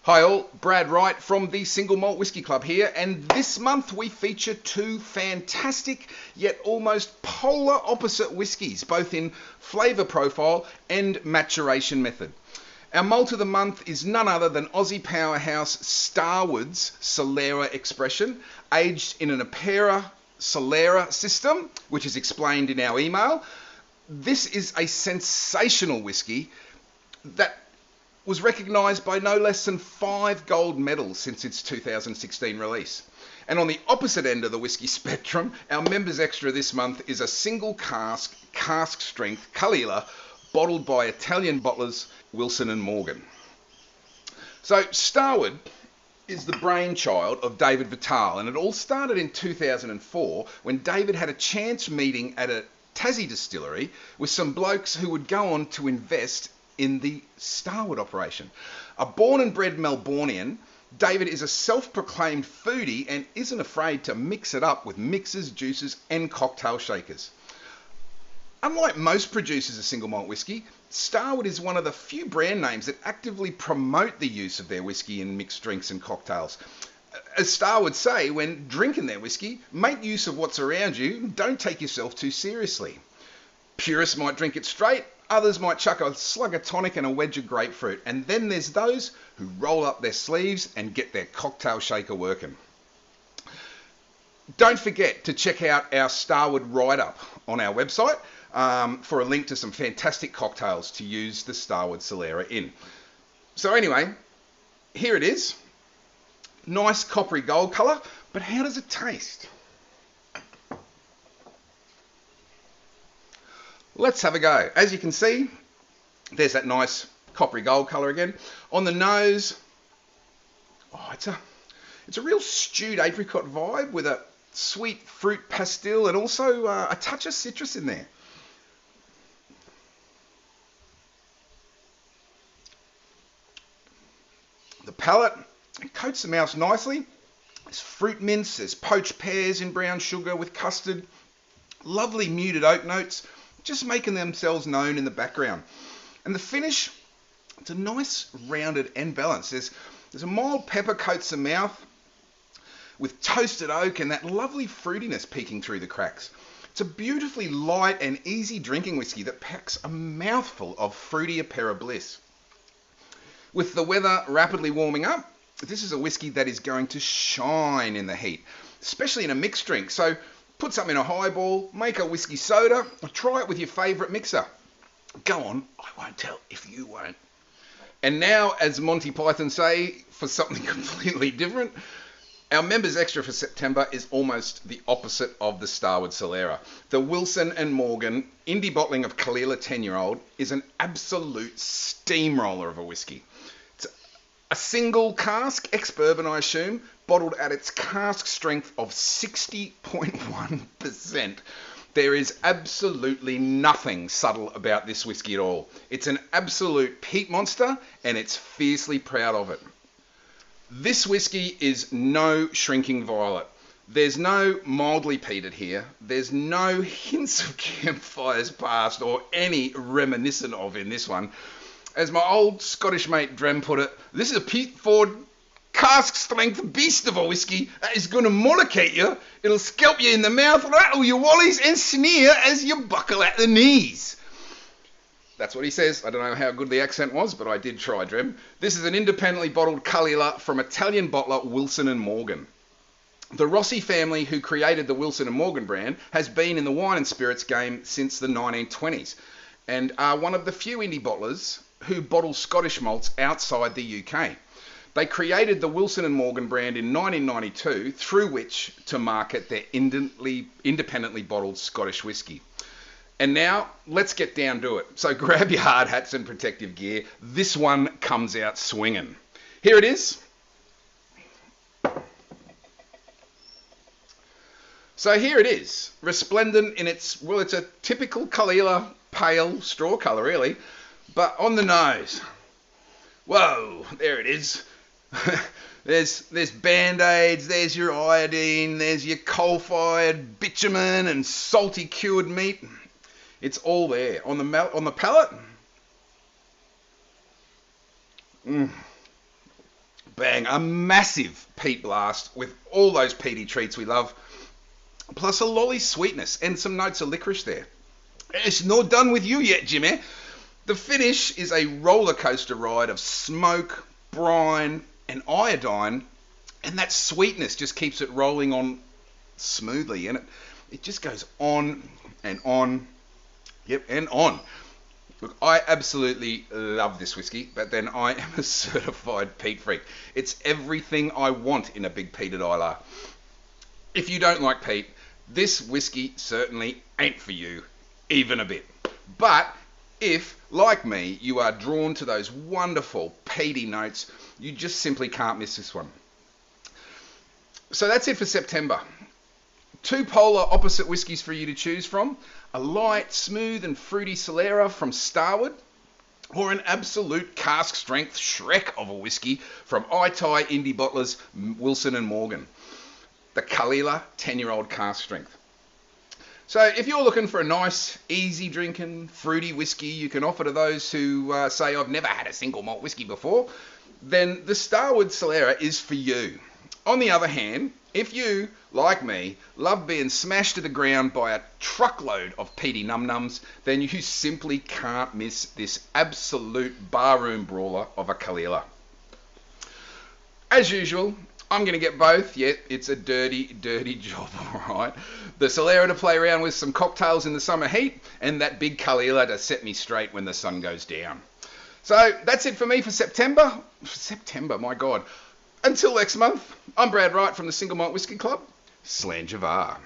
Hi all, Brad Wright from the Single Malt Whisky Club here, and this month we feature two fantastic yet almost polar opposite whiskies, both in flavour profile and maturation method. Our malt of the month is none other than Aussie powerhouse Starwood's Solera expression, aged in an Ila Solera system, which is explained in our email. This is a sensational whisky that was recognised by no less than 5 gold medals since its 2016 release. And on the opposite end of the whisky spectrum, our members extra this month is a single cask strength Ila, bottled by Italian bottlers Wilson and Morgan. So Starwood is the brainchild of David Vitale, and it all started in 2004 when David had a chance meeting at a Tassie distillery with some blokes who would go on to invest in the Starwood operation. A born and bred Melbourneian, David is a self-proclaimed foodie and isn't afraid to mix it up with mixers, juices and cocktail shakers. Unlike most producers of single malt whisky, Starwood is one of the few brand names that actively promote the use of their whisky in mixed drinks and cocktails. As Starwood say, when drinking their whisky, make use of what's around you, don't take yourself too seriously. Purists might drink it straight, others might chuck a slug of tonic and a wedge of grapefruit, and then there's those who roll up their sleeves and get their cocktail shaker working. Don't forget to check out our Starwood write-up on our website for a link to some fantastic cocktails to use the Starwood Solera in. So anyway, here it is. Nice coppery gold colour, but how does it taste? Let's have a go. As you can see, there's that nice coppery gold colour again. On the nose, it's a real stewed apricot vibe with a sweet fruit pastil and also a touch of citrus in there. The palate, it coats the mouth nicely. There's fruit mince, there's poached pears in brown sugar with custard, lovely muted oak notes, just making themselves known in the background. And the finish, it's a nice rounded and balanced. There's a mild pepper coats the mouth with toasted oak and that lovely fruitiness peeking through the cracks. It's a beautifully light and easy drinking whisky that packs a mouthful of fruity apera bliss. With the weather rapidly warming up, this is a whisky that is going to shine in the heat, especially in a mixed drink. So put something in a highball, make a whiskey soda, or try it with your favourite mixer. Go on, I won't tell if you won't. And now, as Monty Python say, for something completely different, our members extra for September is almost the opposite of the Starwood Solera. The Wilson and Morgan indie bottling of Ila 10yo is an absolute steamroller of a whisky. It's a single cask, ex-bourbon I assume, bottled at its cask strength of 60.1%. There is absolutely nothing subtle about this whisky at all. It's an absolute peat monster, and it's fiercely proud of it. This whisky is no shrinking violet. There's no mildly peated here. There's no hints of campfires past or any reminiscent of in this one. As my old Scottish mate Drem put it, this is a peat Ford cask strength beast of a whisky that is going to mollocate you. It'll scalp you in the mouth, rattle your wallies and sneer as you buckle at the knees. That's what he says. I don't know how good the accent was, but I did try, Drem. This is an independently bottled Ila from Italian bottler Wilson and Morgan. The Rossi family, who created the Wilson and Morgan brand, has been in the wine and spirits game since the 1920s and are one of the few indie bottlers who bottle Scottish malts outside the UK. They created the Wilson and Morgan brand in 1992, through which to market their independently bottled Scottish whisky. And now, let's get down to it. So grab your hard hats and protective gear. This one comes out swinging. Here it is. So here it is, resplendent in its, well, it's a typical Ila pale straw colour really, but on the nose, whoa, there it is. There's Band-Aids, there's your iodine, there's your coal-fired bitumen and salty cured meat. It's all there. On the palate, Bang, a massive peat blast with all those peaty treats we love, plus a lolly sweetness and some notes of licorice there. It's not done with you yet, Jimmy. The finish is a roller coaster ride of smoke, brine, and iodine, and that sweetness just keeps it rolling on smoothly, and it just goes on and on, and on. Look, I absolutely love this whiskey, but then I am a certified peat freak. It's everything I want in a big peated Islay. If you don't like peat, this whiskey certainly ain't for you, even a bit. But if, like me, you are drawn to those wonderful peaty notes, you just simply can't miss this one. So that's it for September. 2 polar opposite whiskies for you to choose from. A light, smooth and fruity Solera from Starwood, or an absolute cask strength Shrek of a whiskey from Ila 10yo indie bottlers Wilson and Morgan. The Ila 10-year-old cask strength. So if you're looking for a nice, easy drinking, fruity whiskey you can offer to those who say, I've never had a single malt whiskey before, then the Starwood Solera is for you. On the other hand, if you, like me, love being smashed to the ground by a truckload of peaty num-nums, then you simply can't miss this absolute barroom brawler of a Ila. As usual, I'm going to get both, yet it's a dirty, dirty job, alright? The Solera to play around with some cocktails in the summer heat, and that big Ila to set me straight when the sun goes down. So, that's it for me for September. September, my God. Until next month, I'm Brad Wright from the Single Malt Whisky Club. Slanjavar.